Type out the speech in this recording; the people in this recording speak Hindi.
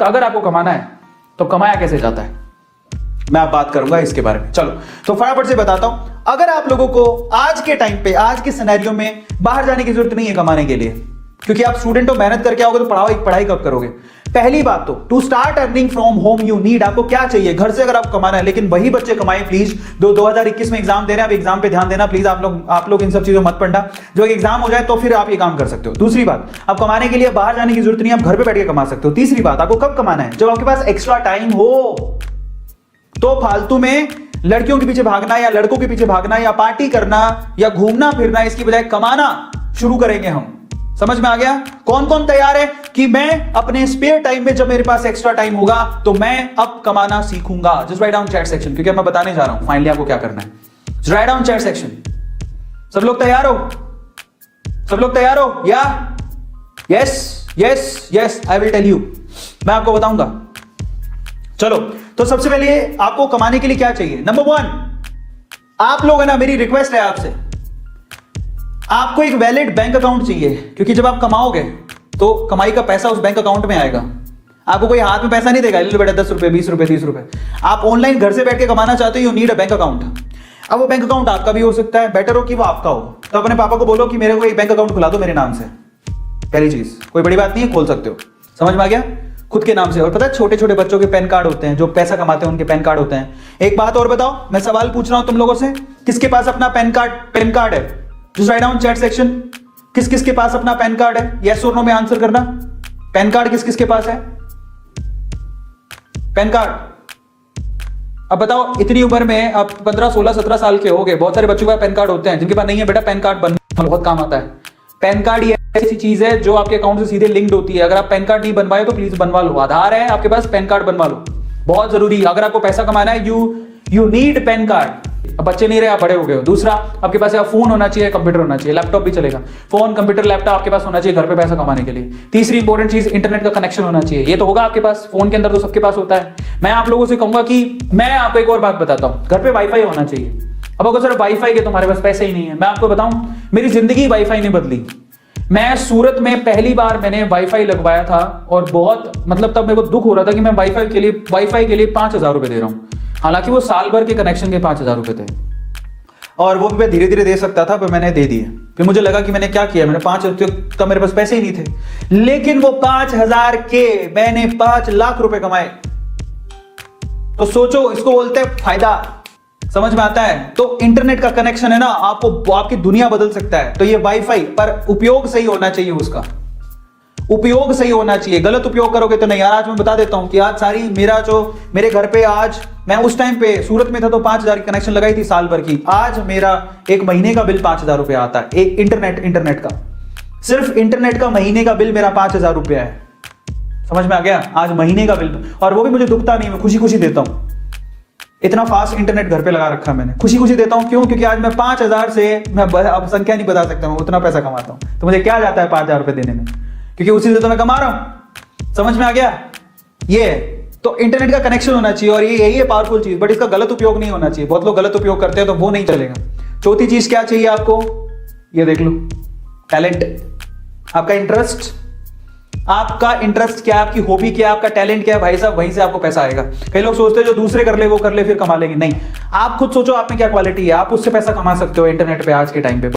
अगर आपको कमाना है तो कमाया कैसे जाता है, मैं आप बात करूंगा इसके बारे में। चलो तो फटाफट से बताता हूं। अगर आप लोगों को आज के टाइम पे, आज के सिनेरियो में बाहर जाने की जरूरत नहीं है कमाने के लिए, क्योंकि आप स्टूडेंट हो, मेहनत करके आओगे तो पढ़ाई कब करोगे। पहली बात तो to start earning from home you need, आपको क्या चाहिए घर से अगर आपको कमाना है। लेकिन वही बच्चे कमाएं प्लीज 2021 में एग्जाम दे रहे हैं, आप एग्जाम पे ध्यान देना प्लीज। आप लोग इन सब चीजों मत पढ़ना, जो एग्जाम हो जाए तो फिर आप ये काम कर सकते हो। दूसरी बात, आप कमाने के लिए बाहर जाने की जरूरत नहीं, आप घर पे बैठ के कमा सकते हो। तीसरी बात, आपको कब कमाना है, जब आपके पास एक्स्ट्रा टाइम हो। तो फालतू में लड़कियों के पीछे भागना या लड़कों के पीछे भागना या पार्टी करना या घूमना फिरना, इसकी बजाय कमाना शुरू करेंगे हम। समझ में आ गया? कौन कौन तैयार है कि मैं अपने स्पेयर टाइम में, जब मेरे पास एक्स्ट्रा टाइम होगा तो मैं अब कमाना सीखूंगा? Just write down chat section, क्योंकि मैं बताने जा रहा हूं फाइनली आपको क्या करना है। Just write down chat section. सब लोग तैयार हो? सब लोग तैयार हो? या yes yes yes, I will tell you, मैं आपको बताऊंगा। चलो तो सबसे पहले आपको कमाने के लिए क्या चाहिए। नंबर 1, आप लोग है ना, मेरी रिक्वेस्ट है आपसे, आपको एक वैलिड बैंक अकाउंट चाहिए, क्योंकि जब आप कमाओगे तो कमाई का पैसा उस बैंक अकाउंट में आएगा। आपको कोई हाथ में पैसा नहीं देगा, ले लो बेटा 10 रुपए 20 रुपए 30 रुपए। आप ऑनलाइन घर से बैठ के कमाना चाहते हो, you need a bank account. अब वो बैंक अकाउंट आपका भी हो सकता है, बेटर हो कि वो आपका हो। तो अपने पापा को बोलो कि मेरे को एक बैंक अकाउंट खुला दो मेरे नाम से। पहली चीज, कोई बड़ी बात नहीं है, खोल सकते हो। समझ में आ गया? खुद के नाम से। और पता है छोटे छोटे बच्चों के पैन कार्ड होते हैं, जो पैसा कमाते हैं उनके पैन कार्ड होते हैं। एक बात और बताओ, मैं सवाल पूछ रहा हूं तुम लोगों से, किसके पास अपना पैन कार्ड है? Just write down chat section, किस किस के पास अपना पैन कार्ड है? यस और नो में आंसर करना। पैन कार्ड किस किस के पास है? Pan card. अब बताओ, इतनी उम्र में अब 15 16 17 साल के हो गए, बहुत सारे बच्चों के पास पैन कार्ड होते हैं। जिनके पास नहीं है बेटा, पैन कार्ड बनना बहुत काम आता है। पैन कार्ड ये ऐसी चीज है जो आपके अकाउंट से सीधे लिंक्ड होती है। अगर आप पैन कार्ड नहीं बनवाए तो प्लीज बनवा लो। आधार है आपके पास, पैन कार्ड बनवा लो, बहुत जरूरी। अगर आपको पैसा कमाना है, यू नीड पैन कार्ड। अब बच्चे नहीं रहे, आप बड़े हो गए हो। दूसरा, आपके पास फोन होना चाहिए, कंप्यूटर होना चाहिए, लैपटॉप भी चलेगा। फोन, कंप्यूटर, लैपटॉप आपके पास होना चाहिए घर पे पैसा कमाने के लिए। तीसरी इंपॉर्टेंट चीज, इंटरनेट का कनेक्शन होना चाहिए। ये तो होगा आपके पास, फोन के अंदर तो सबके पास होता है। मैं आप लोगों से कहूंगा कि मैं आपको एक और बात बताता हूं, घर पे वाईफाई होना चाहिए। अब अगर सर वाईफाई के तुम्हारे पास पैसे ही नहीं है, मैं आपको बताऊं, मेरी जिंदगी वाईफाई ने बदली। मैं सूरत में पहली बार मैंने वाईफाई लगवाया था, और बहुत मतलब तब मेरे को दुख हो रहा था कि मैं वाईफाई के लिए 5000 रुपए दे रहा हूं। हालांकि वो साल भर के कनेक्शन के 5000 रुपए थे, और वो भी मैं धीरे धीरे दे सकता था, पर मैंने दे दिए। फिर मुझे लगा कि मैंने क्या किया, मैंने 5 तब मेरे पास पैसे ही नहीं थे। लेकिन वो 5000 के मैंने 5 लाख रुपए कमाए। तो सोचो, इसको बोलते हैं फायदा। समझ में आता है? तो इंटरनेट का कनेक्शन है ना, आपको आपकी दुनिया बदल सकता है। तो ये वाईफाई, पर उपयोग सही होना चाहिए, उसका उपयोग सही होना चाहिए। गलत उपयोग करोगे तो नहीं। यार आज मैं बता देता हूं कि आज सारी मेरे घर पे, आज मैं उस टाइम पे सूरत में था तो 5000 की कनेक्शन लगाई थी साल भर की। आज मेरा एक महीने का बिल 5000 रुपए आता है। एक इंटरनेट का, सिर्फ इंटरनेट का महीने का बिल मेरा 5000 रुपया है। समझ में आ गया? आज महीने का बिल, और वो भी मुझे दुखता नहीं, मैं खुशी खुशी देता हूं। इतना फास्ट इंटरनेट घर पे लगा रखा मैंने, खुशी खुशी देता हूं। क्यों? क्योंकि आज मैं 5000 से, मैं अब संख्या नहीं बता सकता, मैं उतना पैसा कमाता हूं। तो मुझे क्या जाता है 5000 रुपए देने में, क्योंकि उसी से तो मैं कमा रहा हूं। समझ में आ गया? ये तो इंटरनेट का कनेक्शन होना चाहिए, और यही है पावरफुल चीज। बट इसका गलत उपयोग नहीं होना चाहिए। बहुत लोग गलत उपयोग करते हैं तो वो नहीं चलेगा। चौथी चीज क्या चाहिए आपको, ये देख लो, टैलेंट। आपका इंटरेस्ट, आपका इंटरेस्ट क्या है, आपकी हॉबी क्या है, आपका टैलेंट क्या है, भाई साहब, वहीं से आपको पैसा आएगा। कई लोग सोचते हैं जो दूसरे कर ले वो कर ले फिर कमा लेंगे। नहीं, आप खुद सोचो आप में क्या क्वालिटी है, आप उससे पैसा कमा सकते हो इंटरनेट पे आज के टाइम पे।